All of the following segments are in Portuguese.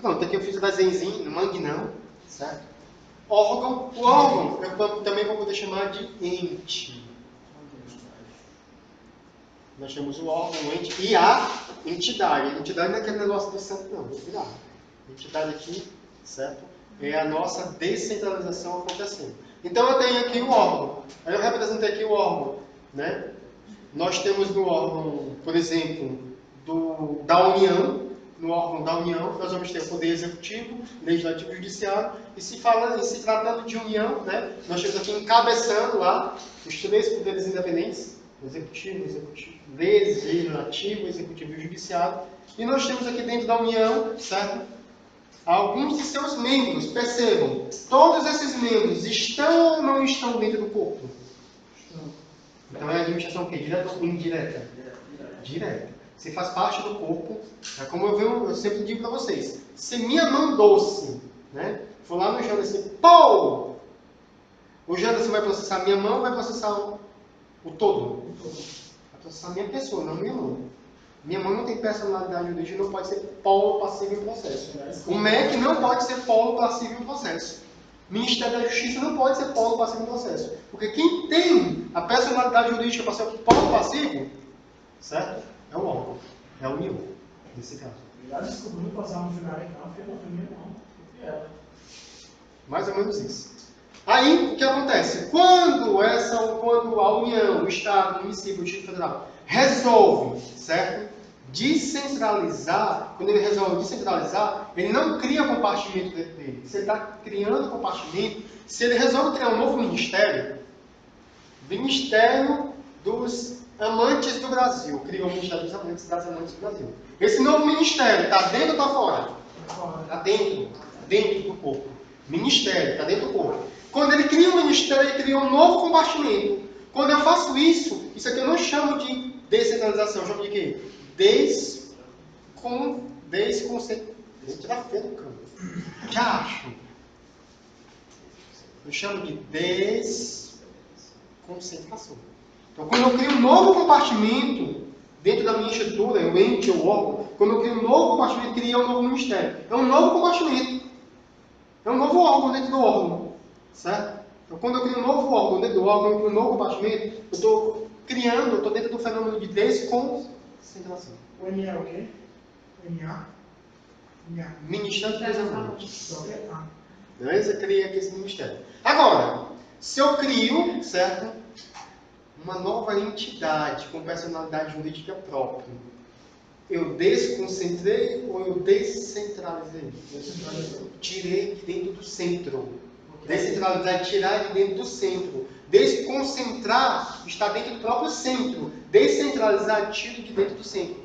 Pronto, aqui eu fiz o desenhozinho, no mangue não, certo? Órgão, o órgão eu também vou poder chamar de ente. Nós temos o órgão, o ente e a entidade. A entidade não é aquele negócio do santo, não, vou virar. A entidade aqui, certo? É a nossa descentralização acontecendo. Então eu tenho aqui o órgão. Aí eu representei aqui o órgão, né? Nós temos no órgão, por exemplo, da União. No órgão da União, nós vamos ter o poder executivo, legislativo e judiciário. E se tratando de união, né? Nós temos aqui encabeçando lá os três poderes independentes: executivo, legislativo, executivo e judiciário. E nós temos aqui dentro da União, certo? Alguns de seus membros. Percebam, todos esses membros estão ou não estão dentro do corpo? Então é a administração o quê? Direta ou indireta? Direta. Se faz parte do corpo, é como eu sempre digo para vocês. Se minha mão doce, né, for lá no Janderson, pô! O Janderson vai processar minha mão ou vai processar o todo? Vai processar a minha pessoa, não minha mão. Minha mão não tem personalidade jurídica, não pode ser polo passivo em processo. O MEC não pode ser polo passivo em processo. O Ministério da Justiça não pode ser polo passivo em processo. Porque quem tem a personalidade jurídica para ser polo passivo, certo? É o órgão. É a União, nesse caso. Já descobriu passar um julgamento não, porque não foi minha mão. Foi ela. Mais ou menos isso. Aí, o que acontece? Quando a União, o Estado, o município, o Distrito Federal resolve, certo? Descentralizar, quando ele resolve descentralizar, ele não cria compartimento dentro dele. Se ele está criando compartimento, se ele resolve criar um novo ministério, Ministério dos Amantes do Brasil, criou o Ministério dos Amantes do Brasil. Esse novo ministério está dentro ou está fora? Está dentro do corpo. Ministério, está dentro do corpo. Quando ele cria um ministério, ele cria um novo compartimento. Quando eu faço isso aqui eu não chamo de descentralização, eu chamo de quê? Vou tirar feio do campo. Já acho. Eu chamo de desconcentração. Então, quando eu crio um novo compartimento dentro da minha estrutura, o ente ou órgão, quando eu crio um novo compartimento, cria um novo ministério. É um novo compartimento. É um novo órgão dentro do órgão. Certo? Então, quando eu crio um novo órgão dentro do órgão, eu crio um novo compartimento, eu estou dentro do fenômeno de desconcentração. O MA é o quê? MA? Ministério dos Amantes. Beleza? Cria aqui esse ministério. Agora, se eu crio, certo? Uma nova entidade com personalidade jurídica própria, eu desconcentrei ou eu descentralizei? Tirei de dentro do centro. Descentralizar é tirar de dentro do centro. Desconcentrar está dentro do próprio centro. Descentralizar, tiro de dentro do centro.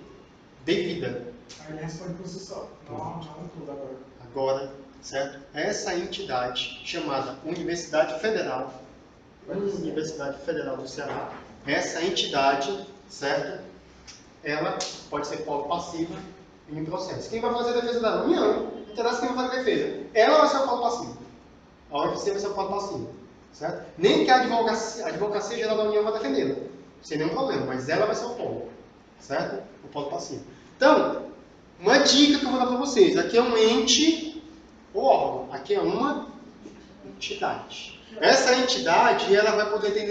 Devida. Aí ele responde por si só. Não tudo agora. Agora, certo? Essa entidade chamada Universidade Federal do Ceará, essa entidade, certo? Ela pode ser polo passiva em processo. Quem vai fazer a defesa dela? União. Não interessa quem vai fazer a defesa. Ela vai ser o polo passivo. A UFC vai ser o polo passivo. Certo? Nem que a advocacia geral da União vai defendê-la. Sem nenhum problema, mas ela vai ser o polo. Certo? O polo passivo. Então, uma dica que eu vou dar para vocês. Aqui é um ente ou órgão. Aqui é uma entidade. Essa entidade, ela vai poder ter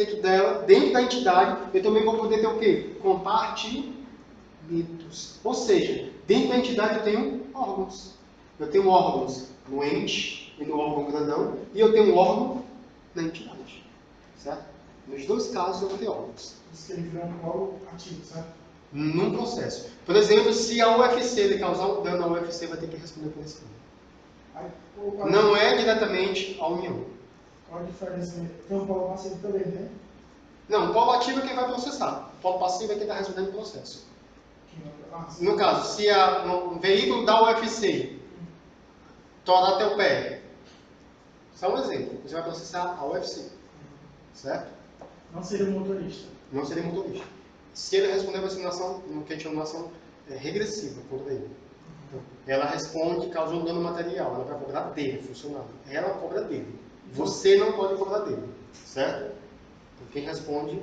dentro da entidade, eu também vou poder ter o quê? Compartimentos. Ou seja, dentro da entidade eu tenho órgãos. Eu tenho órgãos no ente e no órgão grandão, e eu tenho um órgão na entidade. Certo? Nos dois casos eu vou ter órgãos. Isso que ele virou um polo ativo, certo? Num processo. Por exemplo, se a UFC ele causar um dano, a UFC vai ter que responder por esse dano. Não é diretamente a União. Qual a diferença? Tem um polo passivo também, né? Não, o polo ativo é quem vai processar. O polo passivo é quem está respondendo o processo. No caso, se um veículo da UFC torar teu pé, só um exemplo, você vai processar a UFC. Certo? Não seria o motorista. Não seria motorista. Se ele responder vai ser uma ação, no que a gente chama de ação regressiva contra ele. Então, ela responde causou um dano material, ela vai cobrar dele, funcionário. Ela cobra dele. Você não pode cobrar dele. Certo? Então, quem responde,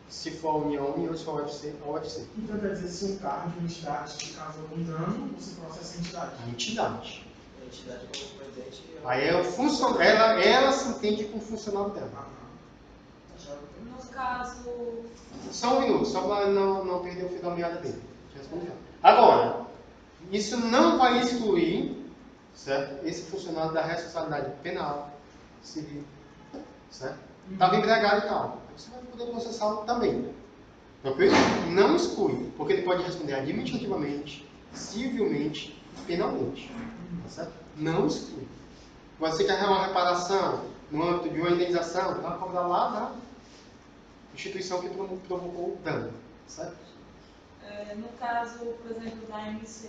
se for a União, se for a UFC, a UFC. Então, quer dizer, se um carro de uma entidade te causou um dano, você processa a entidade. A entidade. entidade competente. Aí é o ela se entende com o funcionário dela. No caso, Só um minuto, só para não perder o fio da meada dele. Já respondi já. Agora, isso não vai excluir, certo? Esse funcionário da responsabilidade penal, civil, certo? Estava empregado e tal. Você vai poder processá-lo também. Ok? Não exclui, porque ele pode responder administrativamente, civilmente, penalmente. Tá certo? Não exclui. Você quer uma reparação no âmbito de uma indenização, vai cobrar lá da instituição que provocou o dano. Certo? no caso, por exemplo, da MC,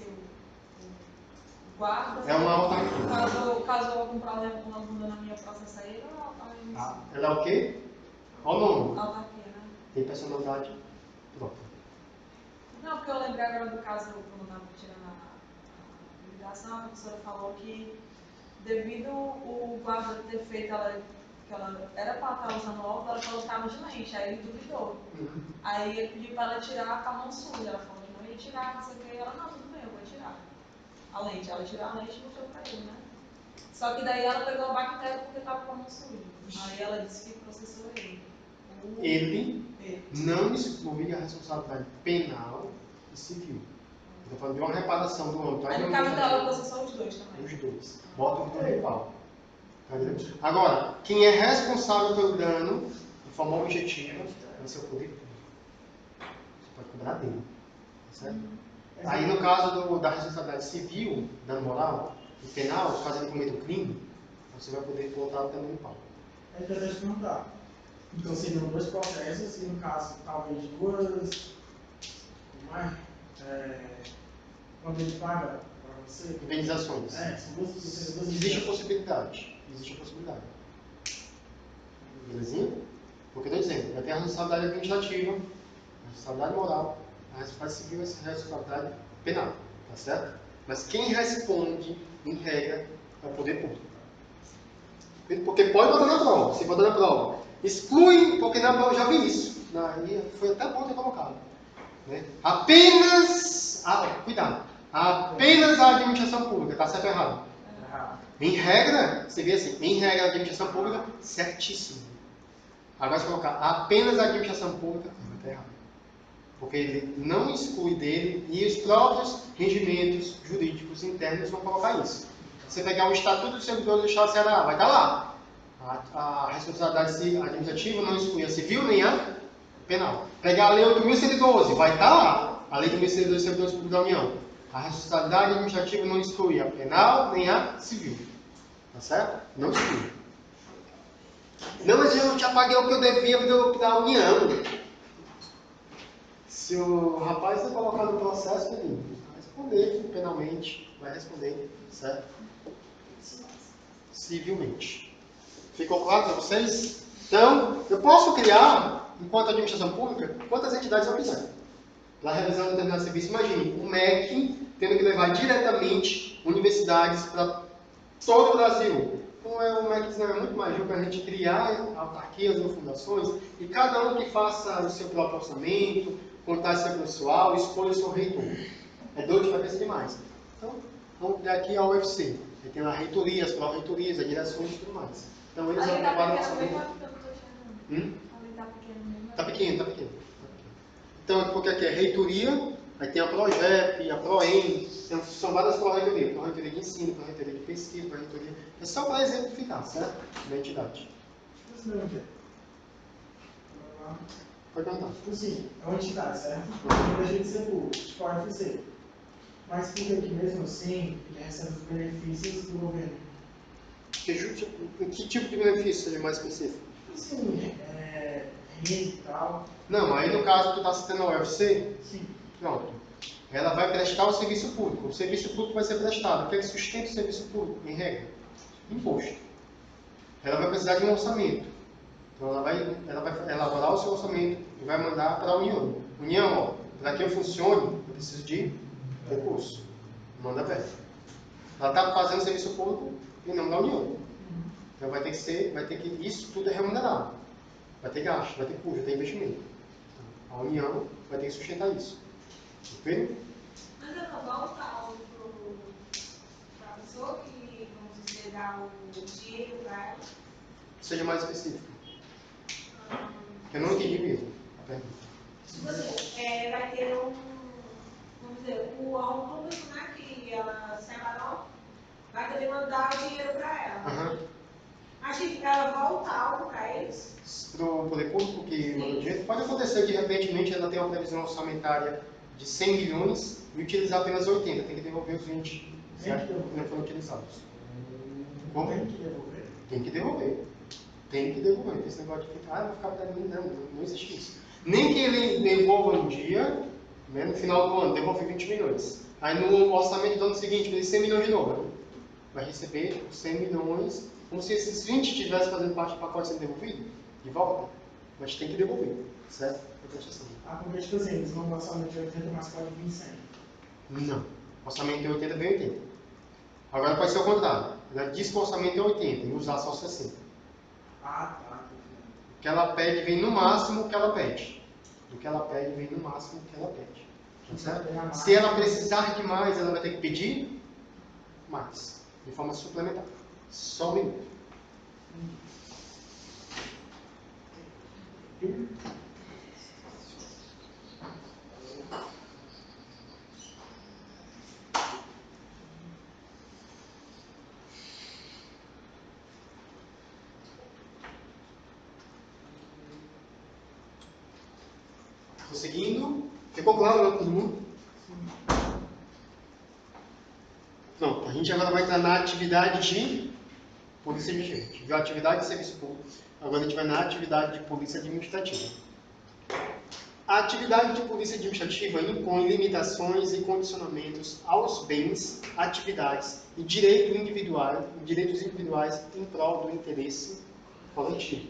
o guarda, É uma autarquia. caso eu comprar uma bunda na minha processa ele ou a MC? Ela é o quê? Qual o nome? Autarquia, né? Tem personalidade própria. Não, porque eu lembrei agora do caso, quando eu estava tirando a ligação, a professora falou que devido o guarda ter feito que ela era para estar usando óculos, ela colocava de lente, aí ele duvidou. Aí ele pediu para ela tirar com a mão suja, ela falou que não ia tirar, não sei o que, ela, não, tudo bem, eu vou tirar a lente. Ela tirou a lente e mostrou para ele, né? Só que daí ela pegou a bactéria porque estava com a mão suja. Aí ela disse que processou ele. Ele não exclui a responsabilidade penal e civil. Estou falando de uma reparação do âmbito. Aí no caso dela, ela processou os dois também. Os dois. Bota os dois em pau. Agora, quem é responsável pelo dano, de forma objetiva, é o seu poder público. Você pode cobrar dele. Certo? Aí, no caso da responsabilidade civil, dano moral e penal, caso ele cometa um crime, você vai poder botar também em pau. É importante perguntar. Então seriam dois processos e no caso talvez duas. Como quando ele paga para você. Indenizações. São duas. Existe a possibilidade. Existe a possibilidade. Belezinha? Porque eu estou dizendo, vai ter a responsabilidade administrativa, a responsabilidade moral, a responsabilidade civil e a responsabilidade penal. Tá certo? Mas quem responde, em regra, é o poder público. Porque pode botar na prova, se botar na prova. Exclui, porque na prova eu já vi isso. Aí foi até bom ter colocado. Né? Apenas. Cuidado. Apenas a administração pública. Está certo ou errado? Em regra, você vê assim, em regra a administração pública, certíssimo. Agora se colocar apenas a administração pública, vai estar errado. Porque ele não exclui dele e os próprios regimentos jurídicos internos vão colocar isso. Você pegar o Estatuto do Servidor do Estado do Ceará, vai estar lá. A responsabilidade administrativa não exclui a civil nem a penal. Pegar a Lei 8.112, vai estar lá. A Lei 8.112 dos Servidores Públicos da União. A responsabilidade administrativa não exclui a penal nem a civil. Tá certo? Não exclui. Não, mas eu já paguei o que eu devia da União. Se o rapaz está colocado no processo, ele vai responder penalmente, vai responder, certo? Civilmente. Ficou claro para vocês? Então, eu posso criar, enquanto administração pública, quantas entidades eu quiser. Para realizar um determinado serviço, imagine, o MEC tendo que levar diretamente universidades para todo o Brasil. Então, o MEC é muito mais justo para a gente criar autarquias ou fundações e cada um que faça o seu próprio orçamento, contar seu pessoal, escolha o seu reitor. É dor de cabeça demais. Então, vamos criar aqui a UFC. Aí tem a reitoria, as pró-reitorias, as direções e tudo mais. Então, eles vão preparar o orçamento. Está pequeno, está pequeno. Então, porque aqui é reitoria, aí tem a PROGEP, a PROEM, são várias pró-reitorias. Pró-reitoria de ensino, pró-reitoria de pesquisa, pró-reitoria... É só para exemplificar, certo? Da entidade. Pode perguntar. Tipo assim, é uma entidade, certo? Não deixa de ser público, tipo a UFC. Mas fica aqui mesmo assim, ele recebe os benefícios do governo. Que tipo de benefício seja mais específico? Sim, renda e tal. Não, aí no caso tu está citando a UFC, Sim. pronto. Ela vai prestar o serviço público. O serviço público vai ser prestado. O que é que sustenta o serviço público? Em regra, imposto. Ela vai precisar de um orçamento. Então ela vai elaborar o seu orçamento e vai mandar para a União. União, ó, para que eu funcione, eu preciso de recurso. Manda verba. Ela está fazendo serviço público em nome da União. Então vai ter que isso tudo é remunerado. Vai ter gasto, vai ter custo, vai ter investimento. Então, a União vai ter que sustentar isso. Ok? Mas eu não volto algo para a pessoa que dar o dinheiro para ela? Seja mais específico. Eu não entendi mesmo a pergunta. Tipo assim, vai ter vamos dizer, o órgão público, né, que ela separou, vai também mandar o dinheiro para ela. Aham. Mas tipo, ela volta algo para eles? Para o poder público que manda o dinheiro, pode acontecer que, repentemente, ela tenha uma previsão orçamentária de 100 milhões e utilizar apenas 80, tem que devolver os 20, certo? Que não foram utilizados. Como? Tem que devolver. Tem que devolver. Tem que devolver. Esse negócio de ficar, vai ficar para mim, não existe isso. Nem que ele devolva no dia, né, no final do ano, devolve 20 milhões. Aí no orçamento do ano seguinte, vai 100 milhões de novo. Né? Vai receber 100 milhões, como se esses 20 estivessem fazendo parte do pacote sendo devolvido, de volta. Mas tem que devolver, certo? Porque, tipo assim, eles vão no orçamento de 80, mas pode vir 100. Não. O orçamento é 80, bem 80. Agora pode ser o contrário. Ela diz que o orçamento é 80 e usar só 60. Ah, tá. O que ela pede vem no máximo o que ela pede. O que ela pede vem no máximo o que ela pede. Tá certo? Se ela precisar de mais, ela vai ter que pedir mais. De forma suplementar. Só um minuto. Conseguindo? Ficou claro para todo mundo? Pronto, a gente agora vai entrar na atividade de polícia administrativa. Viu a atividade de serviço público. Agora a gente vai na atividade de polícia administrativa. A atividade de polícia administrativa impõe limitações e condicionamentos aos bens, atividades e direitos individuais em prol do interesse coletivo.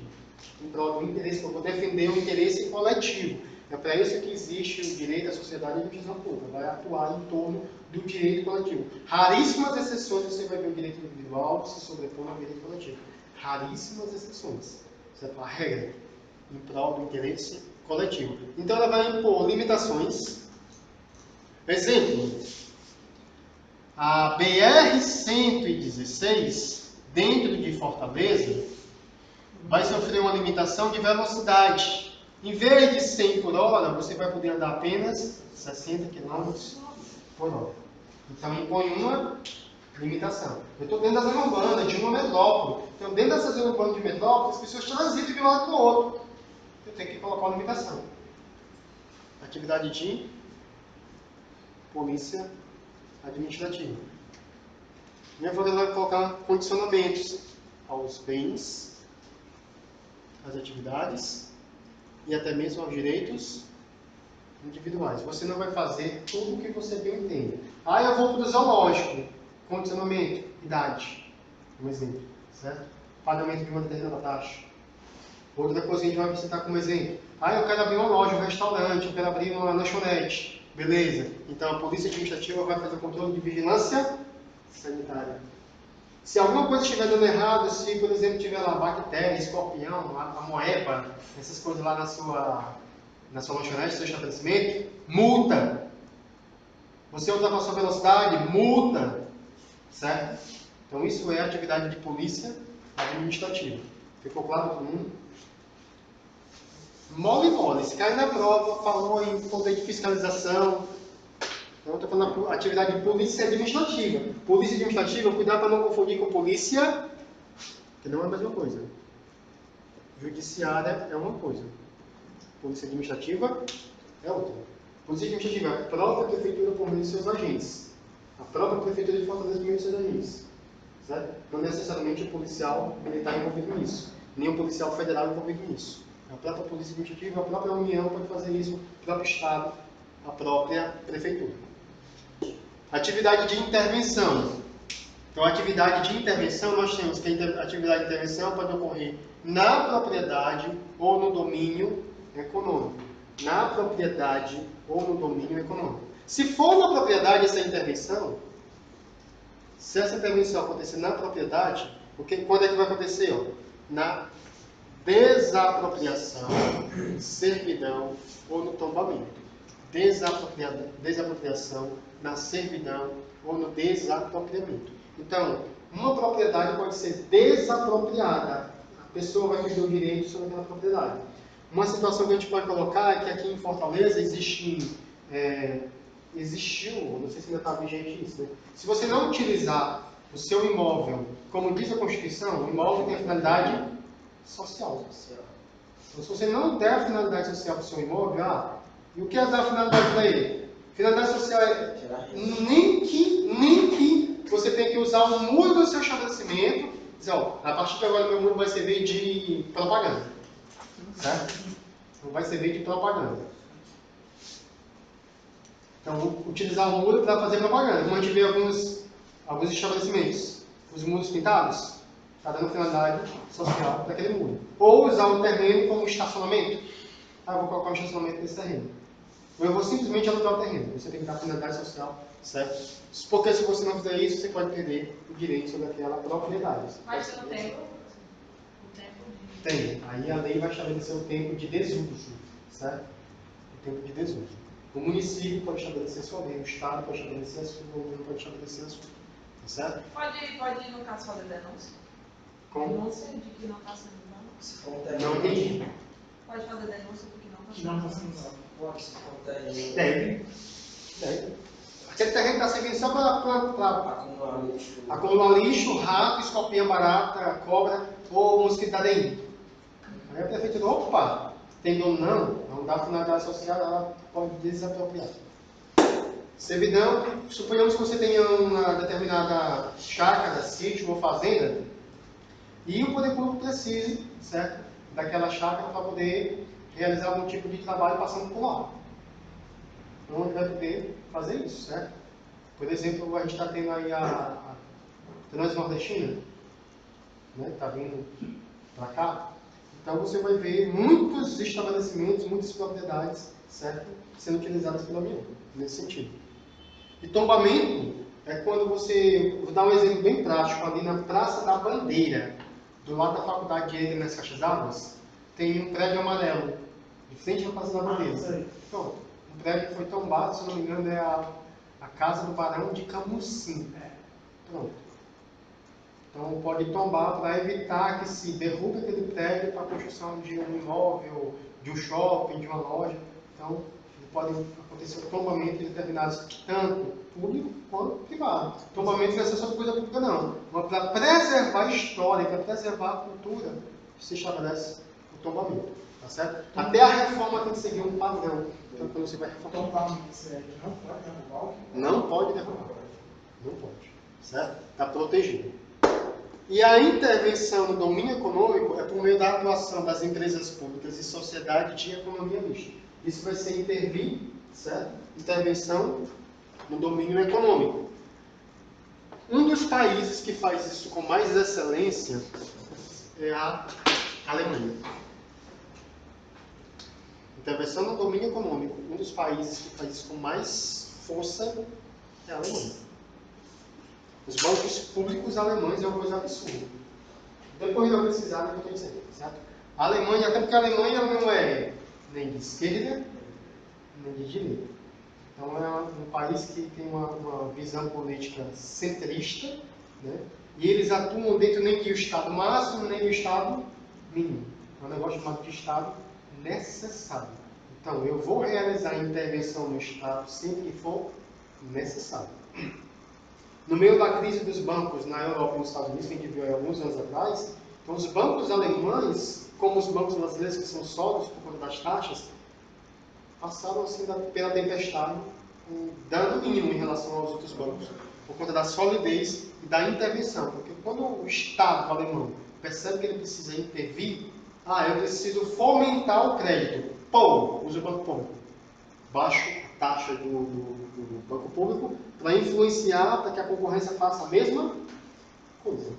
Em prol do interesse, eu vou defender o interesse coletivo. É para isso que existe o direito à sociedade e à administração pública. Vai atuar em torno do direito coletivo. Raríssimas exceções você vai ver o direito individual se sobrepor ao direito coletivo. Raríssimas exceções. Isso é a regra. Em prol do interesse coletivo. Então ela vai impor limitações. Exemplo. A BR-116, dentro de Fortaleza, vai sofrer uma limitação de velocidade. Em vez de 100 por hora, você vai poder andar apenas 60 km por hora. Então, impõe uma limitação. Eu estou dentro da zona urbana, de uma metrópole. Então, dentro dessa zona urbana de metrópole, as pessoas transitam de um lado para o outro. Eu tenho que colocar uma limitação. Atividade de polícia administrativa. Minha forma vai colocar condicionamentos aos bens, às atividades e até mesmo aos direitos individuais. Você não vai fazer tudo o que você bem entende. Ah, eu vou para o zoológico. Condicionamento, idade. Um exemplo, certo? Pagamento de uma determinada taxa. Outra coisa que a gente vai citar como exemplo. Ah, eu quero abrir uma loja, um restaurante, eu quero abrir uma lanchonete. Beleza. Então a polícia administrativa vai fazer o controle de vigilância sanitária. Se alguma coisa estiver dando errado, se por exemplo tiver lá bactéria, escorpião, amoeba, essas coisas lá na sua lanchonete, no seu estabelecimento, multa. Você ultrapassou a velocidade, multa. Certo? Então isso é atividade de polícia administrativa. Ficou claro para todo mundo? Mole. Se cai na prova, falou em poder de fiscalização. Então, eu estou falando da atividade de polícia administrativa. Polícia administrativa, cuidado para não confundir com polícia, que não é a mesma coisa. Judiciária é uma coisa. Polícia administrativa é outra. Polícia administrativa é a própria prefeitura por meio de seus agentes. A própria prefeitura de Fortaleza por meio de seus agentes. Certo? Não necessariamente o policial militar envolvido nisso. Nem o policial federal envolvido nisso. A própria polícia administrativa, a própria União pode fazer isso, o próprio Estado, a própria prefeitura. Atividade de intervenção. Então, a atividade de intervenção, nós temos que a atividade de intervenção pode ocorrer na propriedade ou no domínio econômico. Na propriedade ou no domínio econômico. Se for na propriedade essa intervenção, se essa intervenção acontecer na propriedade, quando é que vai acontecer? Na desapropriação, servidão ou no tombamento. Desapropriação, na servidão ou no desapropriamento. Então, uma propriedade pode ser desapropriada. A pessoa vai perder o direito sobre aquela propriedade. Uma situação que a gente pode colocar é que aqui em Fortaleza existiu, não sei se ainda está vigente isso, né? Se você não utilizar o seu imóvel, como diz a Constituição, o imóvel tem a finalidade social. Então, se você não der a finalidade social para o seu imóvel, e o que é dar finalidade para ele? Finalidade social é nem que você tenha que usar o muro do seu estabelecimento, dizer, ó, a partir de agora meu muro vai servir de propaganda. Certo? Não vai servir de propaganda. Então, utilizar o muro para fazer propaganda. Como a gente vê alguns estabelecimentos, os muros pintados, está dando finalidade social para aquele muro. Ou usar o terreno como estacionamento. Eu vou colocar um estacionamento nesse terreno. Ou eu vou simplesmente alugar o terreno. Você tem que dar finalidade social, certo? Porque se você não fizer isso, você pode perder o direito sobre aquela propriedade. Mas você não tem o tempo de... Tem. Aí a lei vai estabelecer o tempo de desuso, certo? O tempo de desuso. O município pode estabelecer a sua lei, o Estado pode estabelecer a sua, o governo pode estabelecer a sua. Tá certo? Pode, no caso, fazer denúncia? Como? Denúncia de que não está sendo dano? Se for um terreno. Não entendi. Pode fazer denúncia do que não está sendo Não, dano? assim, Pode, se for um terreno. Deve. Aquele terreno está servindo só para Acumular lixo. acumular lixo, rato, escorpião, barata, cobra ou mosquito da dengue. Aí a prefeitura, opa, tem dono não dá finalidade social, ela pode desapropriar. Servidão, suponhamos que você tenha uma determinada chácara, sítio ou fazenda, e o poder público precise, certo, daquela chácara para poder realizar algum tipo de trabalho passando por lá. Então ele vai poder fazer isso, certo? Por exemplo, a gente está tendo aí a Transnordestina, né? Está vindo para cá. Então você vai ver muitos estabelecimentos, muitas propriedades, certo? Sendo utilizadas pela União, nesse sentido. E tombamento é quando você, vou dar um exemplo bem prático, ali na Praça da Bandeira, do lado da Faculdade de Direito nas Caixas d'Água, tem um prédio amarelo, de frente à Praça da Bandeira. Pronto, um prédio que foi tombado, se não me engano, é a Casa do Barão de Camusim. Pronto. Então pode tombar para evitar que se derrube aquele prédio para a construção de um imóvel, de um shopping, de uma loja. Então pode acontecer o tombamento de determinados, tanto público quanto privado. Tombamento não é só coisa pública não. Mas para preservar a história, para preservar a cultura, se estabelece o tombamento. Tá certo? Até a reforma tem que seguir um padrão. Então quando você vai reformar. Tombamento, não pode derrubar o que? Não pode derrubar. Não pode. Certo? Está protegido. E a intervenção no domínio econômico é por meio da atuação das empresas públicas e sociedade de economia mista. Isso vai ser intervir, certo? Intervenção no domínio econômico. Um dos países que faz isso com mais excelência é a Alemanha. Intervenção no domínio econômico. Um dos países que faz isso com mais força é a Alemanha. Os bancos públicos alemães é uma coisa absurda. Depois de eu pesquisar, eu estou dizendo, certo? A Alemanha, até porque a Alemanha não é nem de esquerda, nem de direita. Então é um país que tem uma visão política centrista, né? E eles atuam dentro nem do Estado máximo, nem do Estado mínimo. É um negócio chamado de Estado necessário. Então eu vou realizar intervenção no Estado sempre que for necessário. No meio da crise dos bancos na Europa e nos Estados Unidos, que a gente viu há alguns anos atrás, então os bancos alemães, como os bancos brasileiros que são sólidos por conta das taxas, passaram assim pela tempestade, um dano mínimo em relação aos outros bancos, por conta da solidez e da intervenção. Porque quando o Estado alemão percebe que ele precisa intervir, eu preciso fomentar o crédito. Usa o banco público. Baixo a taxa do banco público para influenciar para que a concorrência faça a mesma coisa.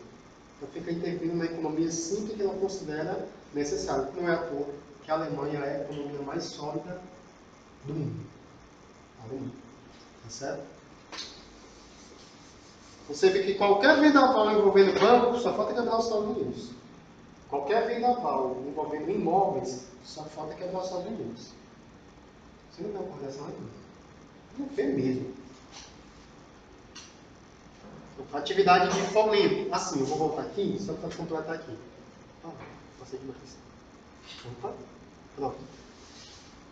Então fica intervindo na economia sempre que ela considera necessário. Não é à toa que a Alemanha é a economia mais sólida do mundo. Tá certo? Você vê que qualquer vendaval envolvendo bancos, só falta quebrar os Estados Unidos. Qualquer vendaval envolvendo imóveis, só falta quebrar os Estados Unidos. Você não vê uma correlação aí? Não vê mesmo. Atividade de fomento. Assim, eu vou voltar aqui, só para completar aqui. Passei demais. Opa. Pronto.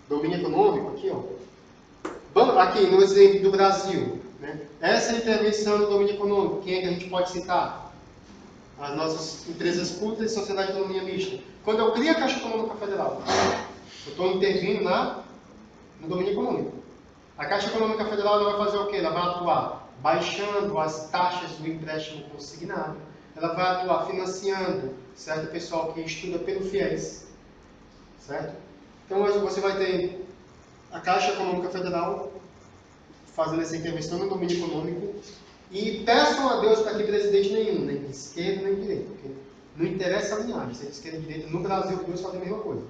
Domínio econômico, aqui, ó. Vamos aqui no exemplo do Brasil. Né? Essa intervenção no domínio econômico, quem é que a gente pode citar? As nossas empresas públicas e sociedade de economia mista. Quando eu crio a Caixa Econômica Federal, eu estou intervindo no domínio econômico. A Caixa Econômica Federal ela vai fazer o quê? Ela vai atuar baixando as taxas do empréstimo consignado. Ela vai atuar financiando, certo? O pessoal que estuda pelo FIES, certo? Então você vai ter a Caixa Econômica Federal fazendo essa intervenção no domínio econômico e peçam a Deus para que presidente nenhum, nem de esquerda nem de direita, porque não interessa a linhagem, se é de esquerda ou de direita, no Brasil Deus faz a mesma coisa.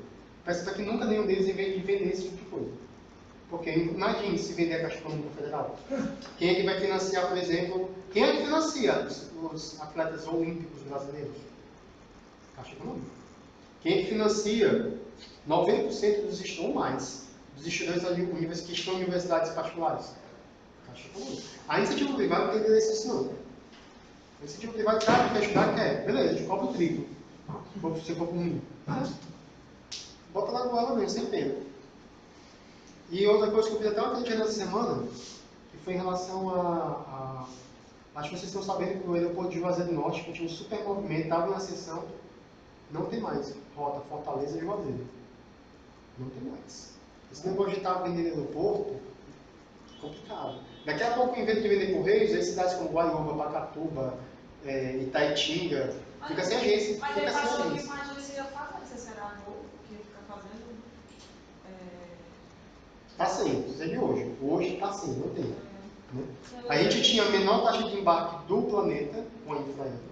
Peço para que nunca nenhum deles vender esse tipo de coisa. Porque imagine se vender a Caixa Econômica Federal. Quem é que vai financiar, por exemplo, quem é que financia os atletas olímpicos brasileiros? Caixa Econômica. Quem é que financia 90% dos estudantes ou mais dos estudantes que estão em universidades particulares? Caixa Econômica. A iniciativa privada não tem interesse nisso não. A iniciativa privada, cara, quer estudar, quer. Beleza, a gente cobra o triplo. Se for por mim. Bota lá no ela mesmo, sem pena. E outra coisa que eu fiz até uma crítica nessa semana, que foi em relação a acho que vocês estão sabendo que o aeroporto de Juazeiro do Norte, que tinha um super movimento, estava em ascensão, não tem mais rota Fortaleza e Juazeiro. Não tem mais. Esse negócio de estar vendendo aeroporto, complicado. Daqui a pouco, em vez de vender correios, aí cidades como Guaiúba, Pacatuba, Itaitinga, fica sem agência. Mas Fica ele sem passou aqui agência. com a agência ia fazer, você será novo, que ia ficar fazendo. Está sem, precisa de hoje. Hoje está sem, não tem. Né? A gente tinha a menor taxa de embarque do planeta com a Infraero.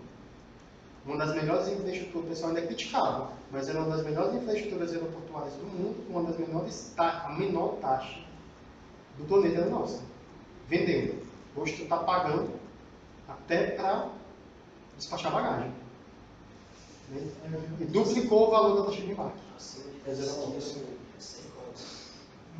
Uma das melhores infraestruturas, o pessoal ainda criticava, mas era uma das melhores infraestruturas aeroportuárias do mundo, uma das menores, a menor taxa do planeta era nossa. Vendeu. Hoje tu está pagando até para despachar bagagem. Né? E duplicou o valor da taxa de embarque.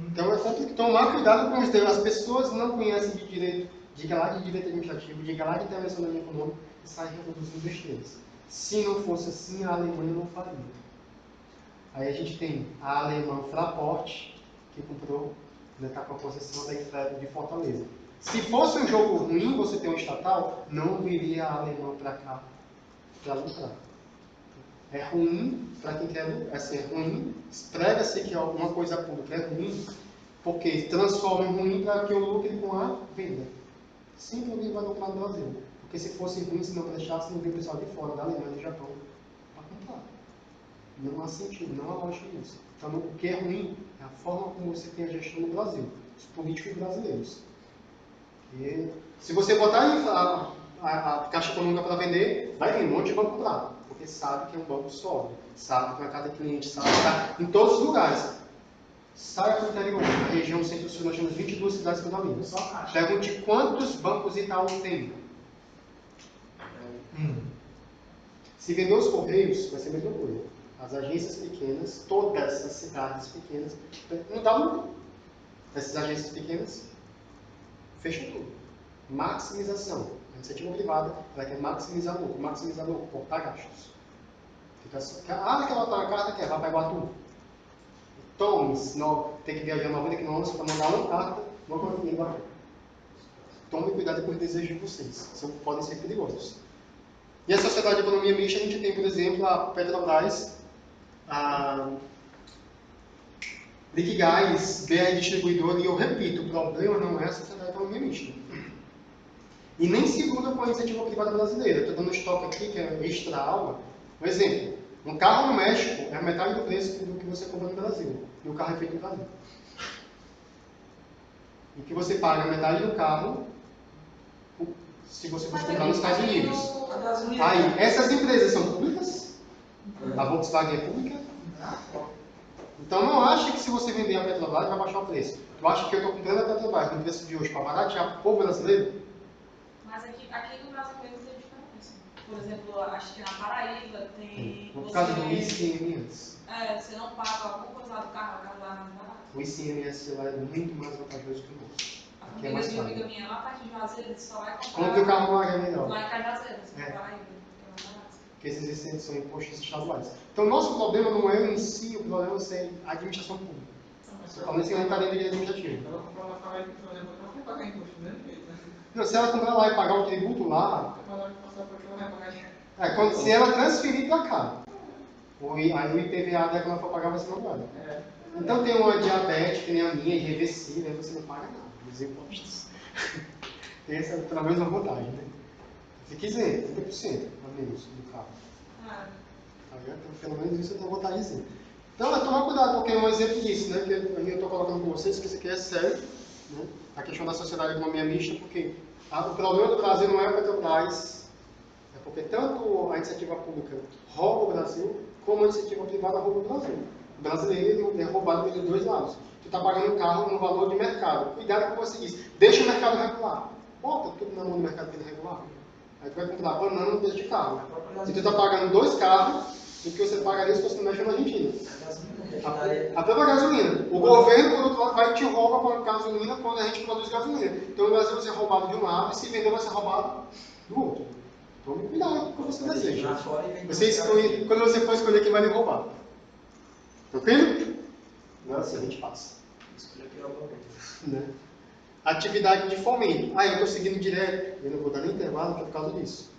Então é sempre tomar cuidado com isso. As pessoas não conhecem de direito, diga lá de direito administrativo, diga lá de intervenção econômica e saem reproduzindo besteiras. Se não fosse assim, a Alemanha não faria. Aí a gente tem a alemã Fraport, que comprou, está com a concessão da Infraero de Fortaleza. Se fosse um jogo ruim, você tem um estatal, não viria a alemã para cá para lucrar. É ruim para quem quer lucrar, assim, é ruim, prega-se que alguma coisa pública é ruim, porque transforma em ruim para que eu lucre com a venda. Sempre alguém vai lucrar no Brasil. Porque se fosse ruim, se não prestasse, não veio o pessoal de fora, da Alemanha e do Japão, para comprar. Não há sentido, não há lógica nisso. Então, o que é ruim é a forma como você tem a gestão no Brasil, os políticos brasileiros. E, se você botar a Caixa Econômica para vender, vai vir um monte de banco bravo, porque sabe que é um banco sólido, sabe que é uma cada cliente, sabe que está em todos os lugares. Saia para o interior, na região centro-sul, nós temos 22 cidades condomínios. Pergunte quantos bancos Itaú tem. Se vender os Correios, vai ser a mesma coisa. As agências pequenas, todas as cidades pequenas, não dá lucro. Essas agências pequenas fecham tudo. Maximização. A iniciativa privada, ela quer maximizar lucro, cortar gastos. Fica assim, quer botar uma carta, vai para Iguatu. Tome, tem que viajar 90 km para mandar uma carta, não para ninguém Iguatu. Tome cuidado com os desejos de vocês, podem ser perigosos. E a sociedade de economia mista, a gente tem, por exemplo, a Petrobras, a Liquigás, BR Distribuidora, e eu repito, o problema não é a sociedade de economia mista. E nem segura com a iniciativa privada brasileira. Estou dando um estoque aqui, que é extra aula. Um exemplo, um carro no México é a metade do preço do que você compra no Brasil. E o carro é feito no Brasil. E que você paga metade do carro se você for comprar nos Estados Unidos. Aí, essas empresas são públicas? A Volkswagen é pública? Então não acha que se você vender a Petrobras vai baixar o preço. Tu acha que eu estou comprando a Petrobras no preço de hoje para baratear o povo brasileiro? Mas aqui no Brasil mesmo tem diferença. Por exemplo, acho que na Paraíba tem. Por causa do ICMS. Você não paga alguma coisa lá do carro, o carro lá é mais barato. O ICMS lá é muito mais vantajoso que o nosso. que é mais Amiga caro. minha lá perto de Juazeiro, disse só vai comprar. Compre o carro lá, que é melhor. Lá em Cajazeiras, É. na Paraíba. que é mais barato. Porque esses incêndios são impostos estaduais. Então, o nosso problema não é em si, o problema é ser a administração pública. Principalmente se a gente está dentro de administrativo. Ela comprou uma Paraíba, por exemplo, ela vai pagar imposto do mesmo jeito, né? Não, se ela comprar lá e pagar o tributo lá, Ela vai passar por aquilo, ela vai pagar dinheiro. se ela transferir para cá, aí o IPVA dela, quando ela for pagar, vai ser cobrado. É. Então, tem uma diabetes, que nem a minha, irreversível, aí você não paga nada dos impostos. Essa é pelo menos uma vantagem, né? Se quiser, 30% a menos do carro. Ah, Então, pelo menos isso é uma vantagemzinha. Então, é tomar cuidado, porque é um exemplo disso, né? Que eu estou colocando com vocês, que isso aqui é sério, né? A questão da sociedade de economia mista, porque o problema do Brasil não é a Petrobras, é porque tanto a iniciativa pública rouba o Brasil, como a iniciativa privada rouba o Brasil. O brasileiro é roubado pelos dois lados. Tu está pagando um carro no valor de mercado. Cuidado com você diz. Deixa o mercado regular. Bota tudo na mão do mercado que ele regular. Aí tu vai comprar banana no preço de carro. E tu está pagando 2 carros do que você pagaria se fosse no México ou na Argentina. A própria gasolina. O governo, por outro lado, vai e te rouba com a gasolina quando a gente produz gasolina. Então o Brasil vai ser roubado de um lado e se vender vai ser roubado do outro. Tome cuidado com o que você deseja. Você escolhe, quando você for escolher quem vai lhe roubar. Tranquilo? Agora sim, a gente passa. Né? Atividade de fomento. Eu estou seguindo direto. Eu não vou dar nem intervalo por causa disso.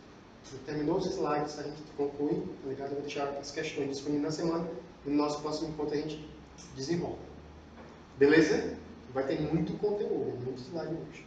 Terminou os slides, a gente conclui. Tá ligado? Eu vou deixar as questões disponíveis na semana. E no nosso próximo encontro a gente desenvolve. Beleza? Vai ter muito conteúdo, muito slide hoje.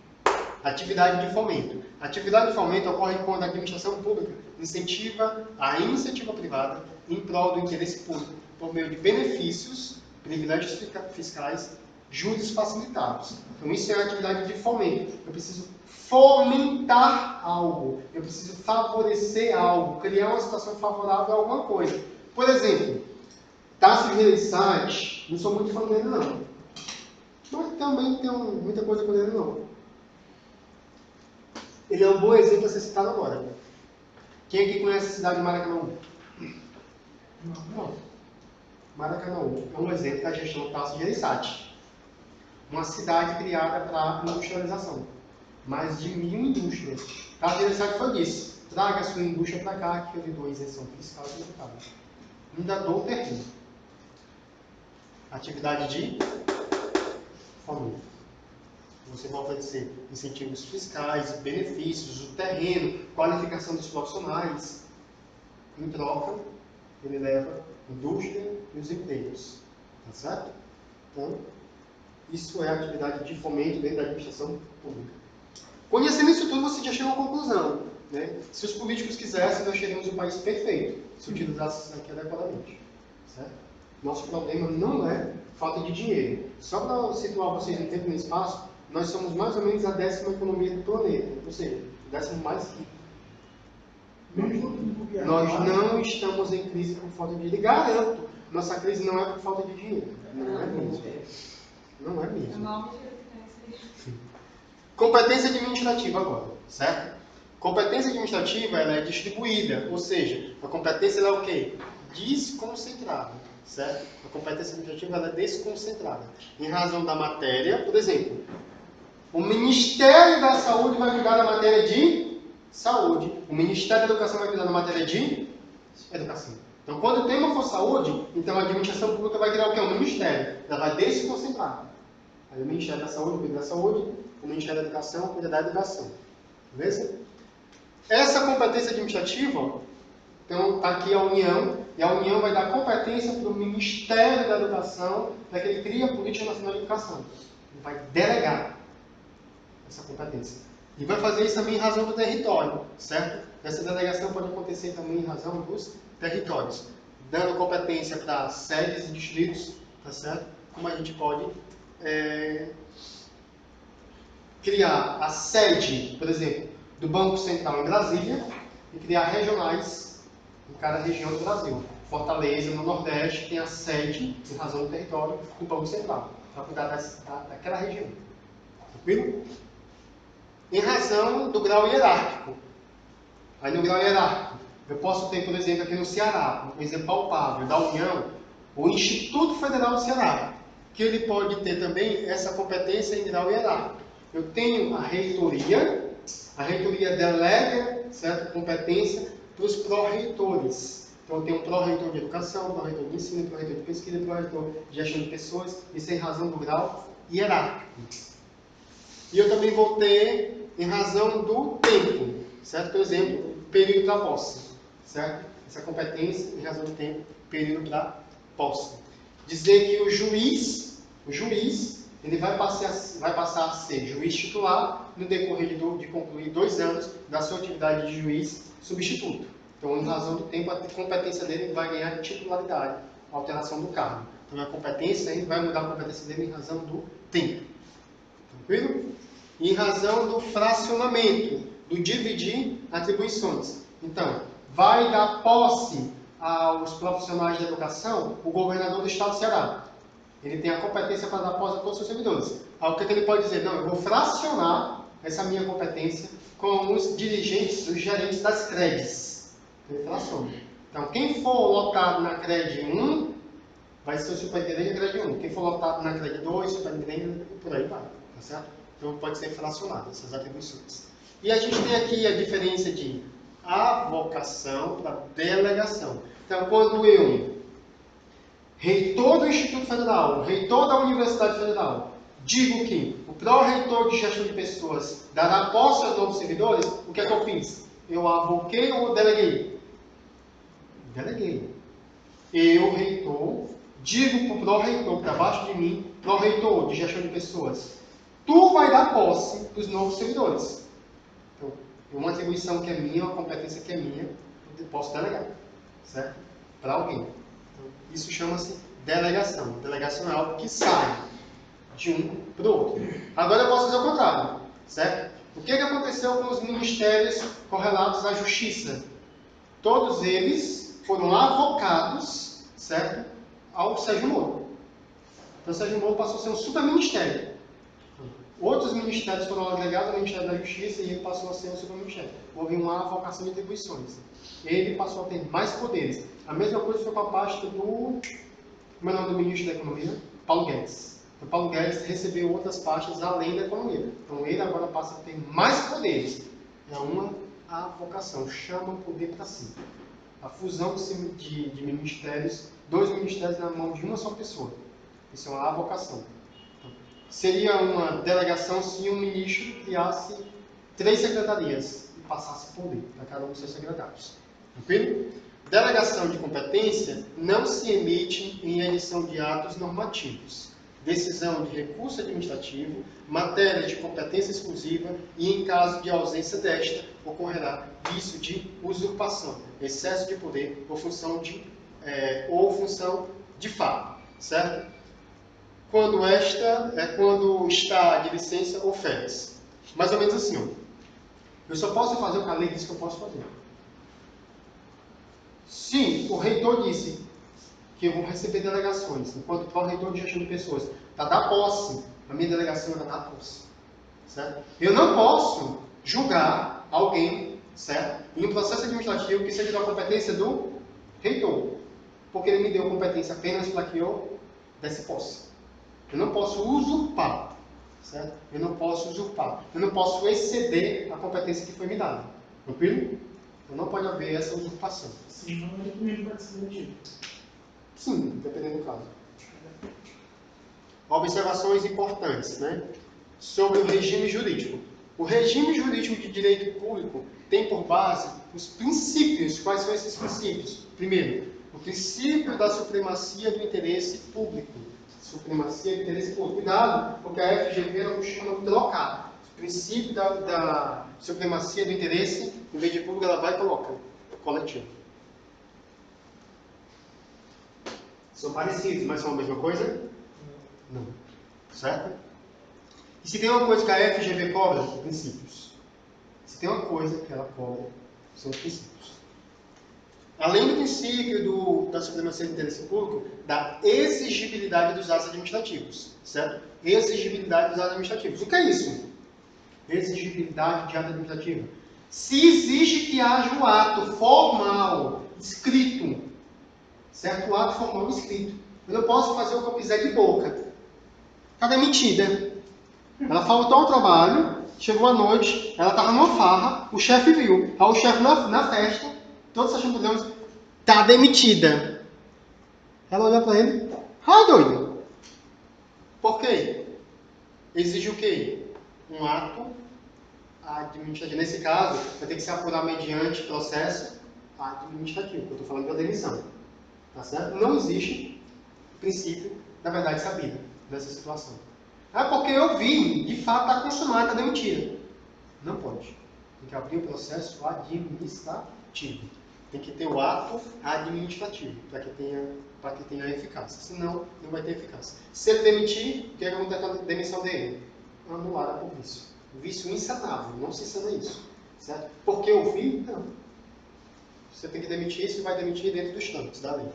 Atividade de fomento. Atividade de fomento ocorre quando a administração pública incentiva a iniciativa privada em prol do interesse público por meio de benefícios, privilégios fiscais, juros facilitados. Então isso é a atividade de fomento. Eu preciso fomentar algo, eu preciso favorecer algo, criar uma situação favorável a alguma coisa. Por exemplo, Tasso Gereissati, não sou muito fã dele não, mas também tenho muita coisa com ele não. Ele é um bom exemplo a ser citado agora. Quem aqui conhece a cidade de Maracanã? Não. Maracanã é um exemplo da gestão Tasso Gereissati. Uma cidade criada para industrialização. Mais de 1000 indústrias. Tasso Gereissati foi disso. Traga a sua indústria para cá, que eu lhe dou isenção fiscal e tributária. Ainda dou o terreno. Atividade de fomento. Você vai oferecer incentivos fiscais, benefícios, o terreno, qualificação dos profissionais. Em troca, ele leva indústria e os empregos. Tá certo? Então, isso é a atividade de fomento dentro da administração pública. Conhecendo isso tudo, você já chegou à conclusão. Né? Se os políticos quisessem, nós teríamos um país perfeito, se utilizasse isso aqui adequadamente. Certo? Nosso problema não é falta de dinheiro. Só para situar vocês no tempo e no espaço, nós somos mais ou menos a 10ª economia do planeta, ou seja, o 10º mais rico. Nós não estamos em crise por falta de dinheiro. Garanto, nossa crise não é por falta de dinheiro. Não é mesmo. Não é mesmo. Competência administrativa agora, certo? Competência administrativa ela é distribuída, ou seja, a competência ela é o quê? Desconcentrada, certo? A competência administrativa ela é desconcentrada. Em razão da matéria, por exemplo, o Ministério da Saúde vai cuidar da matéria de saúde. O Ministério da Educação vai cuidar da matéria de educação. Então, quando o tema for saúde, então a administração pública vai criar o quê? Um ministério. Ela vai desconcentrar. Aí o Ministério da Saúde cuida da saúde, o Ministério da Educação cuida da educação. Beleza? Essa competência administrativa, então está aqui a União, e a União vai dar competência para o Ministério da Educação, para que ele crie a Política Nacional de Educação. Ele vai delegar essa competência. E vai fazer isso também em razão do território, certo? Essa delegação pode acontecer também em razão dos territórios, dando competência para sedes e distritos, tá certo? Como a gente pode criar a sede, por exemplo, do Banco Central em Brasília e criar regionais em cada região do Brasil. Fortaleza, no Nordeste, tem a sede, em razão do território, do Banco Central, para cuidar daquela região. Tranquilo? Em razão do grau hierárquico. Aí no grau hierárquico, eu posso ter, por exemplo, aqui no Ceará, um exemplo palpável da União, o Instituto Federal do Ceará, que ele pode ter também essa competência em grau hierárquico. eu tenho a reitoria delega, certo, competência para os pró-reitores. Então, eu tenho um pró-reitor de educação, um pró-reitor de ensino, um pró-reitor de pesquisa, um pró-reitor de gestão de pessoas, isso em razão do grau hierárquico. E eu também vou ter em razão do tempo, certo? Por exemplo, período para posse, certo? Essa competência em razão do tempo, período para posse. Dizer que o juiz, ele vai passar a ser juiz titular no decorrer de concluir 2 anos da sua atividade de juiz substituto. Então, em razão do tempo, a competência dele vai ganhar titularidade, alteração do cargo. Então, a competência, ele vai mudar a competência dele em razão do tempo. Tranquilo? E em razão do fracionamento, do dividir atribuições. Então, vai dar posse aos profissionais de educação o governador do estado do Ceará. Ele tem a competência para dar posse a todos os seus servidores. Aí o que ele pode dizer? Não, eu vou fracionar essa minha competência com os dirigentes, os gerentes das CREDs. Ele fraciona. Então, quem for lotado na CRED 1, vai ser o superintendente da CRED 1. Quem for lotado na CRED 2, superintendente, por aí vai. Tá certo? Então, pode ser fracionado essas atribuições. E a gente tem aqui a diferença de avocação para delegação. Então, quando eu, reitor do Instituto Federal, reitor da Universidade Federal, digo que o pró-reitor de gestão de pessoas dará posse aos novos servidores, o que é que eu fiz? Eu avoquei ou deleguei? Deleguei. Eu, reitor, digo para o pró-reitor que está abaixo de mim, pró-reitor de gestão de pessoas, tu vai dar posse dos novos servidores. Então, uma atribuição que é minha, uma competência que é minha, eu posso delegar, certo? Para alguém. Então, isso chama-se delegação. Delegação é algo que sai de um para o outro. Agora eu posso fazer o contrário, certo? O que aconteceu com os ministérios correlatos à justiça? Todos eles foram avocados, certo, ao Sérgio Moro. Então o Sérgio Moro passou a ser um superministério. Outros ministérios foram agregados ao Ministério da Justiça e ele passou a ser um superministério. Houve uma avocação de atribuições. Ele passou a ter mais poderes. A mesma coisa foi com a pasta do... Como é o nome do ministro da Economia? Paulo Guedes. Então, Paulo Guedes recebeu outras pastas além da economia. Então ele agora passa a ter mais poderes. É uma avocação. Chama o poder para si. A fusão de ministérios, 2 ministérios na mão de uma só pessoa. Isso é uma avocação. Seria uma delegação se um ministro criasse 3 secretarias e passasse poder para cada um dos seus secretários. Tranquilo? Delegação de competência não se emite em emissão de atos normativos, decisão de recurso administrativo, matéria de competência exclusiva e, em caso de ausência desta, ocorrerá vício de usurpação, excesso de poder ou função de fato, certo? Quando está de licença ou férias. Mais ou menos assim, ó. Eu só posso fazer o que a lei diz que eu posso fazer. Se o reitor disse que eu vou receber delegações, enquanto pró-reitor de gestão de pessoas, para dar posse, a minha delegação é para dar posse. Certo? Eu não posso julgar alguém, certo, em um processo administrativo que seja da competência do reitor, porque ele me deu competência apenas para que eu desse posse. Eu não posso usurpar, certo? Eu não posso usurpar. Eu não posso exceder a competência que foi me dada. Tranquilo? Então não pode haver essa usurpação. Sim, não é documento participativo. Sim, dependendo do caso. Observações importantes, né? Sobre o regime jurídico. O regime jurídico de direito público tem por base os princípios. Quais são esses princípios? Primeiro, o princípio da supremacia do interesse público. Supremacia do interesse público. Cuidado, porque a FGV não costuma trocar. O princípio da supremacia do interesse, em vez de público, ela vai e coloca coletivo. São parecidos, mas são a mesma coisa? Não. Certo? E se tem uma coisa que a FGV cobra, são princípios. Se tem uma coisa que ela cobra, são os princípios. Além do princípio da supremacia do interesse público, da exigibilidade dos atos administrativos. Certo? Exigibilidade dos atos administrativos. O que é isso? Exigibilidade de ato administrativo. Se exige que haja um ato formal, escrito. Certo? Um ato formal escrito. Eu não posso fazer o que eu quiser de boca. Está demitida. Ela faltou ao trabalho, chegou à noite, ela estava numa farra, o chefe viu. Aí o chefe na festa, todos achando que Deus, tá demitida. Ela olhou para ele, doido. Por quê? Exige o quê? Um ato administrativo. Nesse caso, vai ter que se apurar mediante processo administrativo, que eu estou falando da demissão. Tá certo? Não existe princípio da verdade sabida nessa situação. Porque eu vi, de fato, está consumada, está demitida. Não pode. Tem que abrir o processo administrativo. Tem que ter o ato administrativo para que tenha eficácia. Senão, não vai ter eficácia. Se ele demitir, o que acontece com a demissão dele? Anulada por vício. Vício insanável. Não se sana isso. Certo? Porque eu vi? Não. Você tem que demitir isso e vai demitir dentro dos trâmites da lei.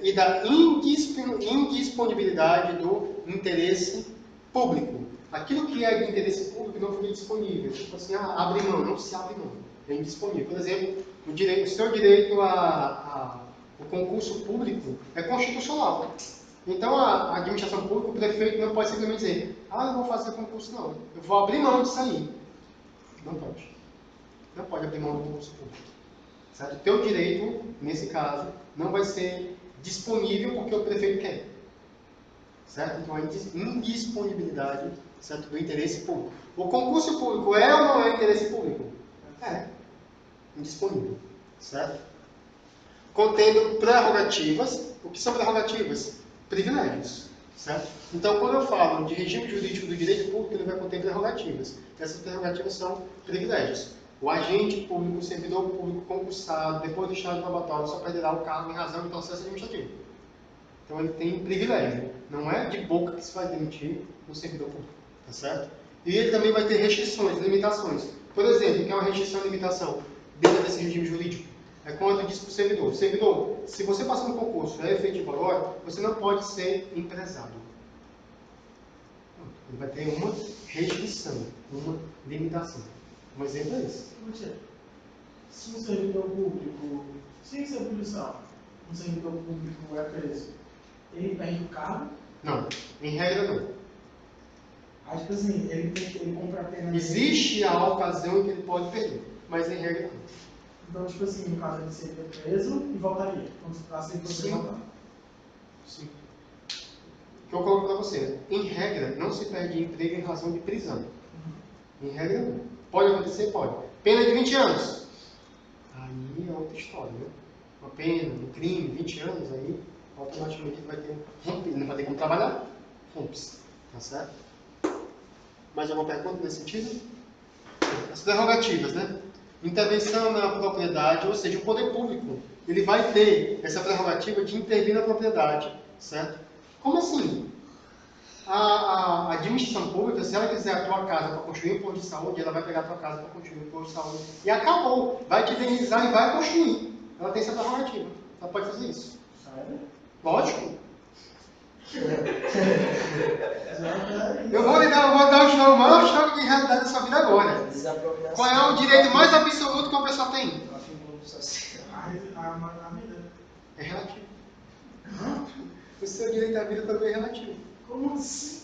E da indisponibilidade do interesse público. Aquilo que é de interesse público não foi disponível. Tipo assim, abre mão, não se abre mão. É indisponível. Por exemplo, o seu direito ao concurso público é constitucional. Então, a administração pública, o prefeito não pode simplesmente dizer, eu não vou fazer concurso não, eu vou abrir mão disso aí. Não pode. Não pode abrir mão do concurso público. Certo? O teu direito, nesse caso, não vai ser disponível porque o prefeito quer. Certo? Então, a indisponibilidade, certo, do interesse público. O concurso público é ou não é interesse público? É. Indisponível. Certo? Contendo prerrogativas. O que são prerrogativas? Privilégios. Certo? Então, quando eu falo de regime jurídico do direito público, ele vai conter prerrogativas. Essas prerrogativas são privilégios. O agente público, o servidor público concursado, depois do estágio probatório, só perderá o cargo em razão do processo administrativo. Então ele tem privilégio. Não é de boca que se vai demitir um servidor público. Tá certo? E ele também vai ter restrições, limitações. Por exemplo, o que é uma restrição e limitação dentro desse regime jurídico? É quando diz para o servidor, se você passar no concurso é efetivo agora, você não pode ser empresário. Ele vai ter uma restrição, uma limitação. Um exemplo é esse. Se um servidor público, sem ser policial, um servidor público é preso, ele perde o cargo? Não, em regra não. Aí, tipo assim, ele compra a pena. Existe a ocasião em que ele pode perder, mas em regra não. Então, tipo assim, no caso ele seria preso e voltaria, quando a servidor Sim. voltar. Sim. O que eu coloco para você, né? Em regra, não se perde emprego em razão de prisão. Em regra não. Pode acontecer? Pode. Pena de 20 anos. Aí é outra história, né? Uma pena, um crime, 20 anos, aí automaticamente vai ter não vai ter como trabalhar, rompe-se. Tá certo? Mais alguma pergunta nesse sentido? As prerrogativas, né? Intervenção na propriedade, ou seja, o poder público, ele vai ter essa prerrogativa de intervir na propriedade, certo? Como assim? A administração pública, se ela quiser a tua casa para construir um posto de saúde, ela vai pegar a tua casa para construir um posto de saúde e acabou. Vai te indenizar e vai construir. Ela tem essa prerrogativa. Ela pode fazer isso. Sério? Lógico. Eu vou dar o maior choque de realidade da sua vida agora. Desapropriação. Qual é o direito mais absoluto que uma pessoa tem? Afirmando social. A vida. É relativo. O seu direito à vida também é relativo. Como assim?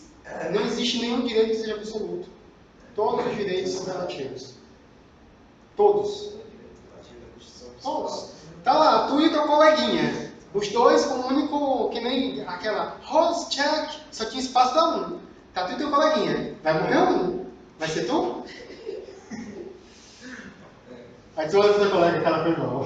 Não existe nenhum direito que seja absoluto. Todos os direitos são relativos. Todos. Todos. Tá lá, tu e teu coleguinha. Os dois com um único, que nem aquela Rose check, só tinha espaço para um. Tá tu e teu coleguinha. Vai morrer um. Vai ser tu? Aí tu olha pro teu colega, cara, foi mal.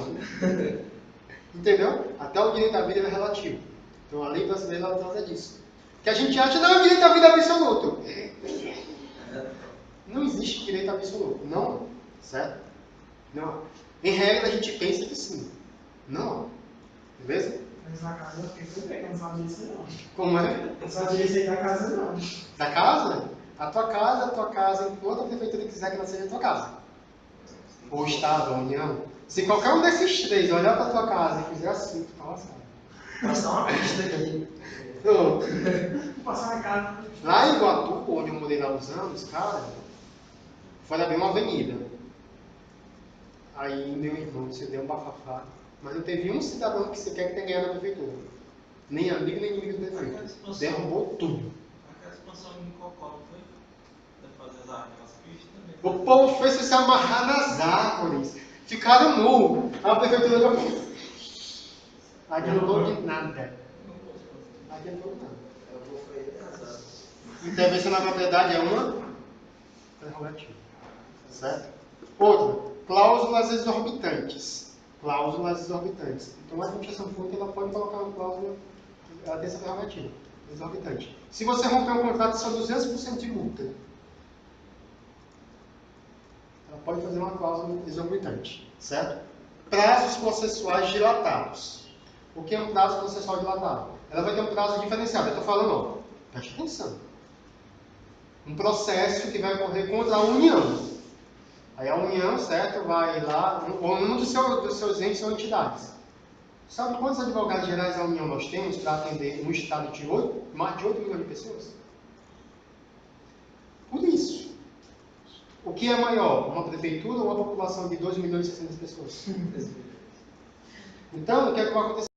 Entendeu? Até o direito à vida é relativo. Então a lei brasileira ela trata disso. Que a gente acha, não, o direito à vida é absoluto. Não existe direito absoluto. Não. Certo? Não. Em regra a gente pensa que sim. Não. Beleza? Mas na casa eu fiquei bem, eu não sabia isso não. Como é? Eu não sabia isso aí da casa não. Da casa? A tua casa, enquanto a prefeitura quiser que ela seja a tua casa. Ou o Estado, a União. Se qualquer um desses três olhar para a tua casa e fizer assim, tu tá lascado. Passar uma pista aqui. Pronto. Vou passar na casa. Lá em Iguatu, onde eu morei lá uns anos, cara, foi abrir uma avenida. Aí meu irmão se deu um bafafá. Mas não teve um cidadão que sequer que tenha ganhado na prefeitura. Nem amigo, nem inimigo do prefeito. Derrubou tudo. lançou em Cocó, não foi? Deve fazer aquelas pistas também. O povo fez se amarrar nas árvores. Ficaram nu. A prefeitura não adiantou de nada. Adiantou de nada. Eu vou fazer casado. Intervenção na propriedade é uma prerrogativa. Certo? Outra, cláusulas exorbitantes. Cláusulas exorbitantes. Então a administração pública ela pode colocar uma cláusula, ela tem essa prerrogativa, exorbitante. Se você romper um contrato, são 200% de multa. Ela pode fazer uma cláusula exorbitante. Certo? Prazos processuais dilatados. O que é um prazo processual dilatado? Ela vai ter um prazo diferenciado. Eu estou falando, ó, preste atenção. Um processo que vai ocorrer contra a União. Aí a União, certo, vai lá, ou um dos seus entes ou entidades. Sabe quantos advogados gerais da União nós temos para atender um estado de mais de 8 milhões de pessoas? Por isso. O que é maior? Uma prefeitura ou uma população de 2 milhões e 600 pessoas? Então, o que é que vai acontecer?